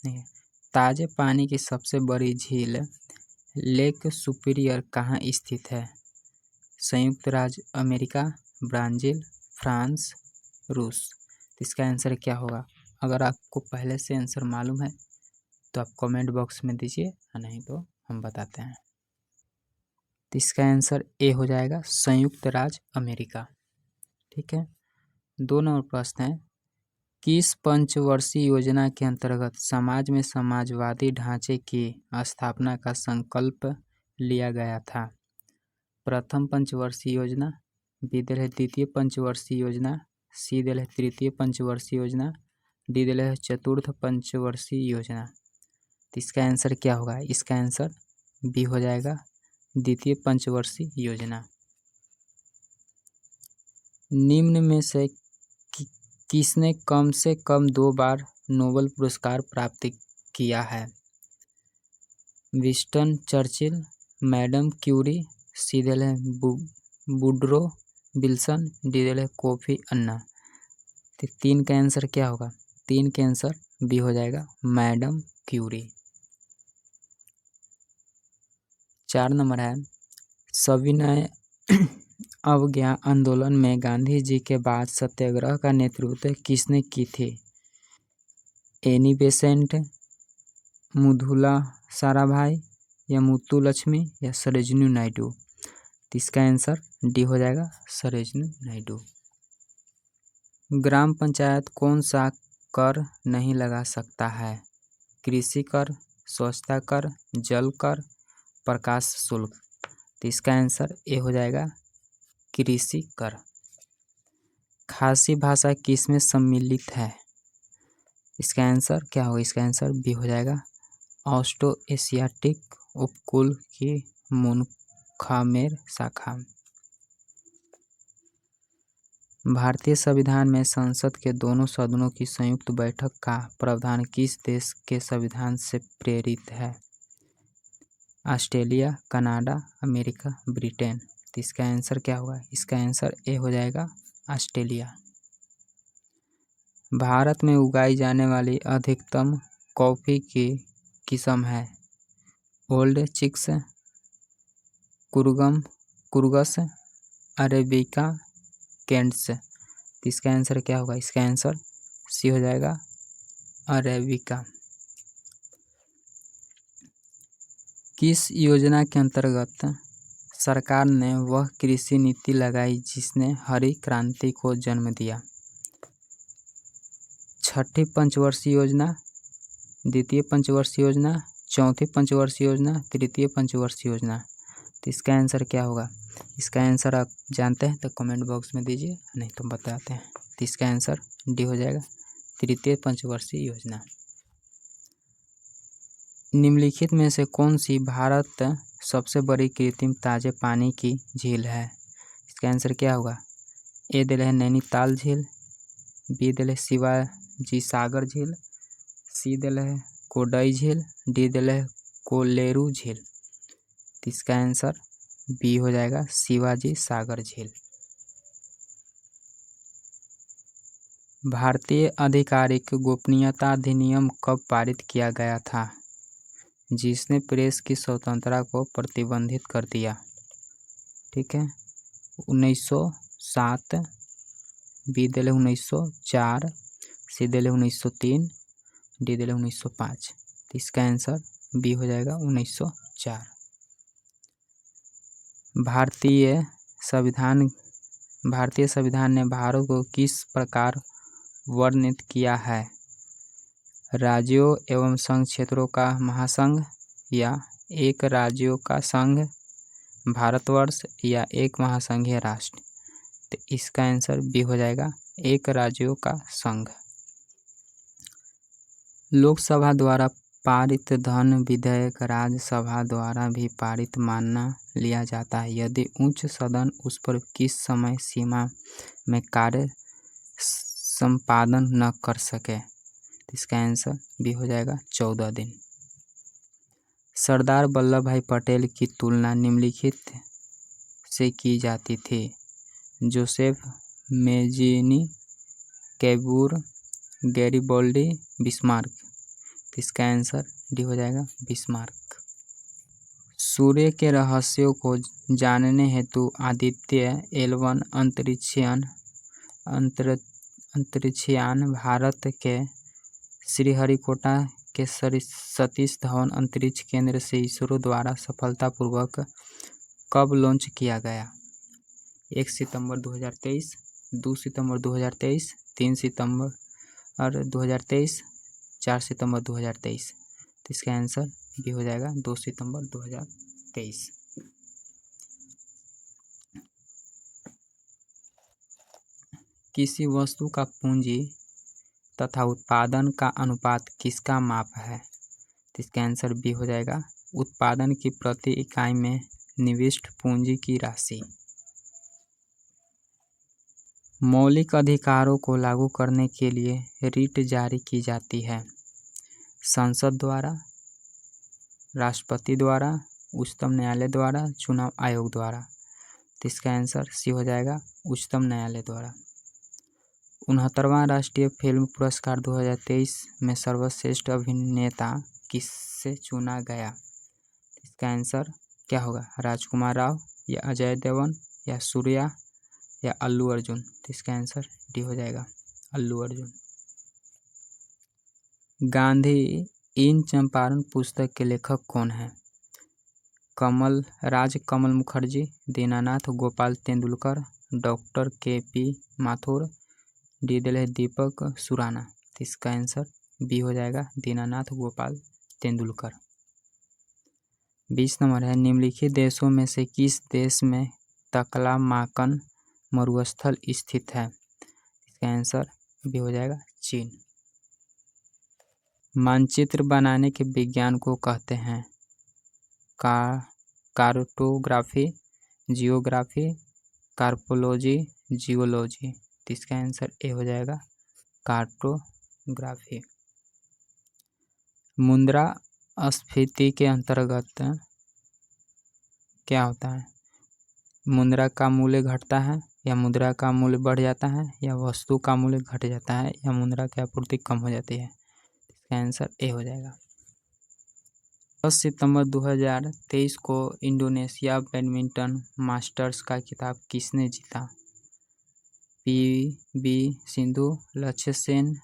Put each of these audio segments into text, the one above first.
नहीं है। ताजे पानी की सबसे बड़ी झील लेक सुपीरियर कहाँ स्थित है? संयुक्त राज्य अमेरिका, ब्राज़ील, फ्रांस, रूस। तो इसका आंसर क्या होगा? अगर आपको पहले से आंसर मालूम है तो आप कमेंट बॉक्स में दीजिए, नहीं तो हम बताते हैं। तो इसका आंसर ए हो जाएगा, संयुक्त राज्य अमेरिका। ठीक है। 2 नंबर प्रश्न है, किस पंचवर्षीय योजना के अंतर्गत समाज में समाजवादी ढांचे की स्थापना का संकल्प लिया गया था? प्रथम पंचवर्षीय योजना, बी दिल है द्वितीय पंचवर्षीय योजना, सी दिल है तृतीय पंचवर्षीय योजना, डी दिल है चतुर्थ पंचवर्षीय योजना। तो इसका आंसर क्या होगा? इसका आंसर बी हो जाएगा, द्वितीय पंचवर्षीय योजना। निम्न में से किसने कम से कम 2 बार नोबेल पुरस्कार प्राप्त किया है? विंस्टन चर्चिल, मैडम क्यूरी, सी दिल है वुडरो विल्सन, डी दिल है कोफी अन्ना। तो 3 का आंसर क्या होगा? 3 का आंसर बी हो जाएगा, मैडम क्यूरी। 4 नंबर है, सविनय अवज्ञा आंदोलन में गांधी जी के बाद सत्याग्रह का नेतृत्व किसने की थी? एनी बेसेंट, मुथुला साराभाई, या मुत्तुलक्ष्मी, या सरोजिनी नायडू। तो इसका आंसर डी हो जाएगा, सरोजिनी नायडू। ग्राम पंचायत कौन सा कर नहीं लगा सकता है? कृषि कर, स्वच्छता कर, जल कर, प्रकाश शुल्क। तो इसका आंसर ए हो जाएगा, कृषि कर। खासी भाषा किसमें सम्मिलित है? इसका आंसर क्या होगा? इसका आंसर बी हो जाएगा, ऑस्ट्रो एशियाटिक उपकूल की मुनखामेर शाखा। भारतीय संविधान में संसद के दोनों सदनों की संयुक्त बैठक का प्रावधान किस देश के संविधान से प्रेरित है? Australia, Canada, America, Britain. तो इसका आंसर क्या होगा? इसका आंसर ए हो जाएगा, ऑस्ट्रेलिया। भारत में उगाई जाने वाली अधिकतम कॉफ़ी की किस्म है? Old chiks, Coorgs, arabica, Kents. तो इसका आंसर क्या होगा? इसका आंसर सी हो जाएगा, अरेबिका। किस योजना के अंतर्गत सरकार ने वह कृषि नीति लगाई जिसने हरी क्रांति को जन्म दिया? छठी पंचवर्षीय योजना, द्वितीय पंचवर्षीय योजना, चौथी पंचवर्षीय योजना, तृतीय पंचवर्षीय योजना। तो इसका आंसर क्या होगा? इसका आंसर आप जानते हैं तो कमेंट बॉक्स में दीजिए, नहीं तो बताते हैं। तो इसका आंसर डी हो जाएगा, तृतीय पंचवर्षीय योजना। निम्नलिखित में से कौन सी भारत सबसे बड़ी कृत्रिम ताजे पानी की झील है? इसका आंसर क्या होगा? ए दिल है नैनीताल झील, बी दिल है शिवाजी सागर झील, सी दिल है कोडई झील, डी दिल है कोलेरू झील। तो इसका आंसर बी हो जाएगा, शिवाजी सागर झील। भारतीय आधिकारिक गोपनीयता अधिनियम कब पारित किया गया था जिसने प्रेस की स्वतंत्रता को प्रतिबंधित कर दिया? ठीक है, 1907, बी दिल है 1904, सी दिल है 1903, डी दिल है 1905। तो इसका आंसर बी हो जाएगा, 1904। भारतीय संविधान ने भारत को किस प्रकार वर्णित किया है? राज्यों एवं संघ क्षेत्रों का महासंघ, या एक राज्यों का संघ भारतवर्ष, या एक महासंघीय राष्ट्र। तो इसका आंसर बी हो जाएगा, एक राज्यों का संघ। लोकसभा द्वारा पारित धन विधेयक राज्यसभा द्वारा भी पारित माना लिया जाता है यदि उच्च सदन उस पर किस समय सीमा में कार्य संपादन न कर सके? इसका आंसर बी हो जाएगा, 14 दिन। सरदार वल्लभ भाई पटेल की तुलना निम्नलिखित से की जाती थी? Joseph Mazzini, Cavour, Garibaldi, Bismarck. तो इसका आंसर डी हो जाएगा बिस्मार्क। सूर्य के रहस्यों को जानने हेतु आदित्य L1 अंतरिक्षयान भारत के श्रीहरिकोटा के सतीश धवन अंतरिक्ष केंद्र से इसरो द्वारा सफलतापूर्वक कब लॉन्च किया गया? 1 सितंबर 2023, 2 सितंबर 2023, 3 सितंबर 2023, 4 सितंबर 2023। तो इसका आंसर भी हो जाएगा 2 सितंबर 2023। किसी वस्तु का पूंजी तथा उत्पादन का अनुपात किसका माप है? तो इसका आंसर बी हो जाएगा उत्पादन की प्रति इकाई में निविष्ट पूंजी की राशि। मौलिक अधिकारों को लागू करने के लिए रिट जारी की जाती है संसद द्वारा, राष्ट्रपति द्वारा, उच्चतम न्यायालय द्वारा, चुनाव आयोग द्वारा। तो इसका आंसर सी हो जाएगा उच्चतम न्यायालय द्वारा। 69वां राष्ट्रीय फिल्म पुरस्कार 2023 में सर्वश्रेष्ठ अभिनेता किससे चुना गया? इसका आंसर क्या होगा? राजकुमार राव या अजय देवगन या सूर्या या अल्लू अर्जुन। तो इसका आंसर डी हो जाएगा अल्लू अर्जुन। गांधी इन चंपारण पुस्तक के लेखक कौन हैं? कमल मुखर्जी, दीनानाथ गोपाल तेंदुलकर, डॉक्टर KP माथुर, दीपक सुराना। तो इसका आंसर बी हो जाएगा दीनानाथ गोपाल तेंदुलकर। 20 नंबर है निम्नलिखित देशों में से किस देश में तकलामाकन मरुस्थल स्थित है? इसका आंसर बी हो जाएगा चीन। मानचित्र बनाने के विज्ञान को कहते हैं कार्टोग्राफी, जियोग्राफी, कार्पोलॉजी, जियोलॉजी। तो इसका आंसर ए हो जाएगा कार्टोग्राफी। मुद्रास्फीति के अंतर्गत क्या होता है? मुद्रा का मूल्य घटता है या मुद्रा का मूल्य बढ़ जाता है या वस्तु का मूल्य घट जाता है या मुद्रा की आपूर्ति कम हो जाती है। इसका आंसर ए हो जाएगा। 10 सितंबर 2023 को इंडोनेशिया बैडमिंटन मास्टर्स का खिताब किसने जीता? PV सिंधु, लक्ष्य सेन,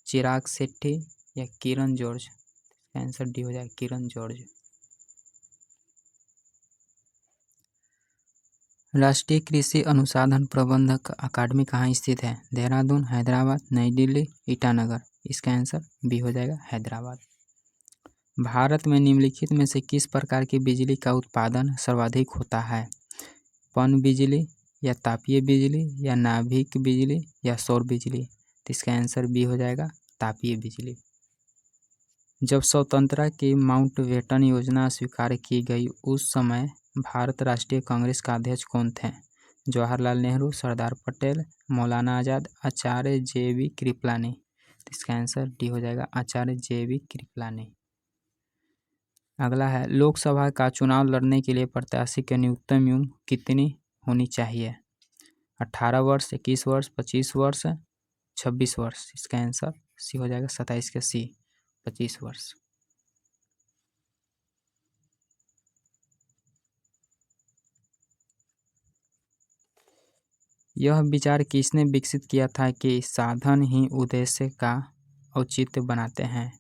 चिराग शेट्टी या किरण जॉर्ज। इसका आंसर डी हो जाएगा किरण जॉर्ज। राष्ट्रीय कृषि अनुसंधान प्रबंधक अकादमी कहाँ स्थित है? देहरादून, हैदराबाद, नई दिल्ली, ईटानगर। इसका आंसर बी हो जाएगा हैदराबाद। भारत में निम्नलिखित में से किस प्रकार की बिजली का उत्पादन सर्वाधिक होता है? पन बिजली या तापीय बिजली या नाभिक बिजली या सौर बिजली। तो इसका आंसर बी हो जाएगा तापीय बिजली। जब स्वतंत्रता की माउंटबेटन योजना स्वीकार की गई उस समय भारत राष्ट्रीय कांग्रेस का अध्यक्ष कौन थे? जवाहरलाल नेहरू, सरदार पटेल, मौलाना आजाद, आचार्य JV कृपलानी। इसका आंसर डी हो जाएगा आचार्य JV कृपलानी। अगला है लोकसभा का चुनाव लड़ने के लिए प्रत्याशी की न्यूनतम उम्र कितनी होनी चाहिए? 18 वर्ष, 21 वर्ष, 25 वर्ष, 26 वर्ष। इसका आंसर सी हो जाएगा 27 के सी 25 वर्ष। यह विचार किसने विकसित किया था कि साधन ही उद्देश्य का औचित्य बनाते हैं?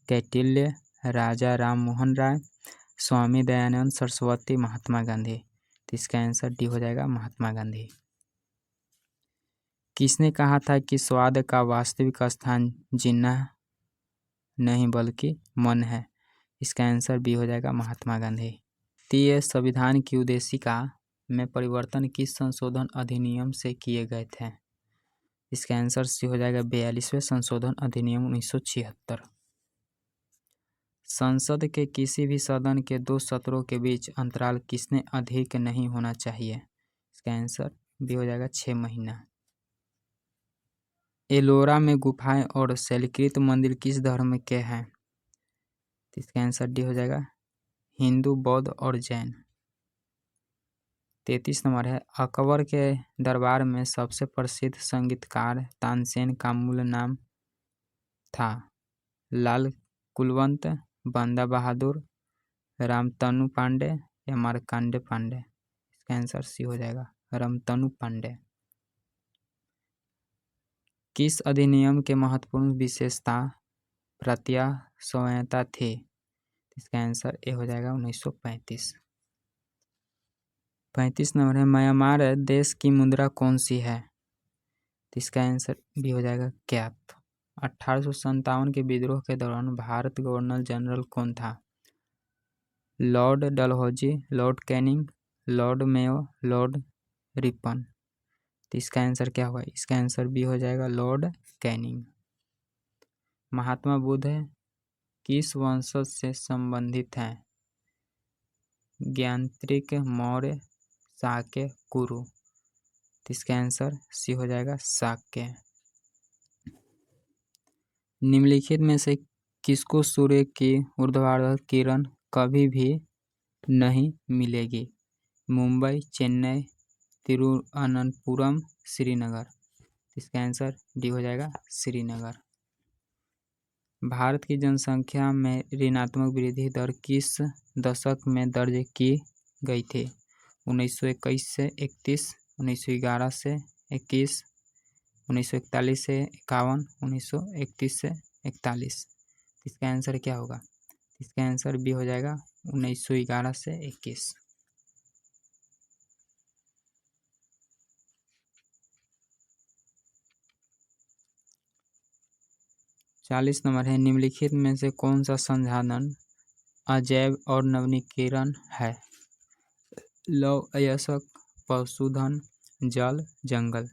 कौटिल्य, राजा राम मोहन राय, स्वामी दयानंद सरस्वती, महात्मा गांधी। तो इसका आंसर डी हो जाएगा महात्मा गांधी। किसने कहा था कि स्वाद का वास्तविक स्थान जिन्ना नहीं बल्कि मन है? इसका आंसर बी हो जाएगा महात्मा गांधी। भारतीय संविधान की उद्देशिका में परिवर्तन किस संशोधन अधिनियम से किए गए थे? इसका आंसर सी हो जाएगा 42वें संशोधन अधिनियम 1976। संसद के किसी भी सदन के 2 सत्रों के बीच अंतराल किसने अधिक नहीं होना चाहिए? इसका आंसर भी हो जाएगा 6 महीना। एलोरा में गुफाएं और शैलकृत मंदिर किस धर्म के हैं? इसका आंसर डी हो जाएगा हिंदू, बौद्ध और जैन। 33 नंबर है अकबर के दरबार में सबसे प्रसिद्ध संगीतकार तानसेन का मूल नाम था? लाल कुलवंत, बंदा बहादुर, रामतनु पांडे या मार्कंडे पांडे। इसका आंसर सी हो जाएगा, रामतनु पांडे। किस अधिनियम के महत्वपूर्ण विशेषता प्रत्यय स्वायत्तता थी? इसका आंसर ए हो जाएगा 1935। 35 नंबर है, म्यांमार देश की मुद्रा कौन सी है? इसका आंसर भी हो जाएगा कैप। 1857 के विद्रोह के दौरान भारत गवर्नर जनरल कौन था? Lord Dalhousie, Lord Canning, Lord Mayo, Lord Ripon. तो इसका आंसर क्या होगा? इसका आंसर भी हो जाएगा लॉर्ड कैनिंग। महात्मा बुद्ध किस वंशज से संबंधित हैं? ज्ञानत्रिक, मौर्य, शाक्य, कुरु। तो इसका आंसर सी हो जाएगा शाक्य। निम्नलिखित में से किसको सूर्य की ऊर्ध्वाधर किरण कभी भी नहीं मिलेगी? मुंबई, चेन्नई, तिरुवनंतपुरम, श्रीनगर। इसका आंसर डी हो जाएगा श्रीनगर। भारत की जनसंख्या में ऋणात्मक वृद्धि दर किस दशक में दर्ज की गई थी? 1921 से 31, 1911 से 21, 1941 से 51, 1931 से 41। इसका आंसर क्या होगा? इसका आंसर भी हो जाएगा 1911 से 21। 40 नंबर है, निम्नलिखित में से कौन सा संसाधन अजैव और नवीकरण है? लौह अयस्क, पशुधन, जल, जंगल।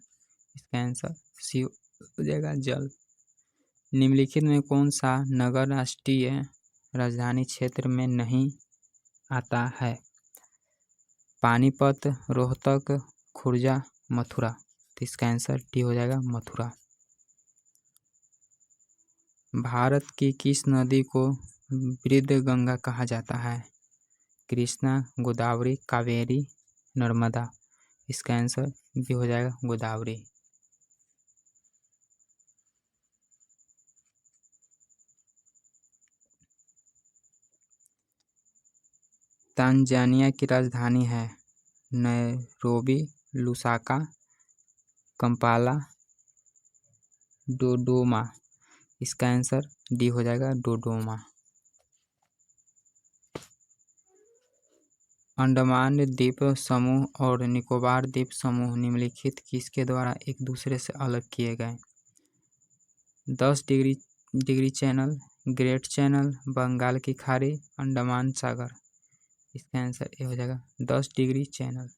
इसका आंसर सी हो जाएगा जल। निम्नलिखित में कौन सा नगर राष्ट्रीय राजधानी क्षेत्र में नहीं आता है? पानीपत, रोहतक, खुर्जा, मथुरा। तो इसका आंसर डी हो जाएगा मथुरा। भारत की किस नदी को वृद्ध गंगा कहा जाता है? कृष्णा, गोदावरी, कावेरी, नर्मदा। इसका आंसर भी हो जाएगा गोदावरी। तांजानिया की राजधानी है नैरोबी, लुसाका, कंपाला, डोडोमा। इसका आंसर डी हो जाएगा डोडोमा। अंडमान द्वीप समूह और निकोबार द्वीप समूह निम्नलिखित किसके द्वारा एक दूसरे से अलग किए गए? 10 degree channel, great channel, Bengal की खाड़ी, अंडमान सागर। इसका आंसर ये हो जाएगा 10 डिग्री चैनल।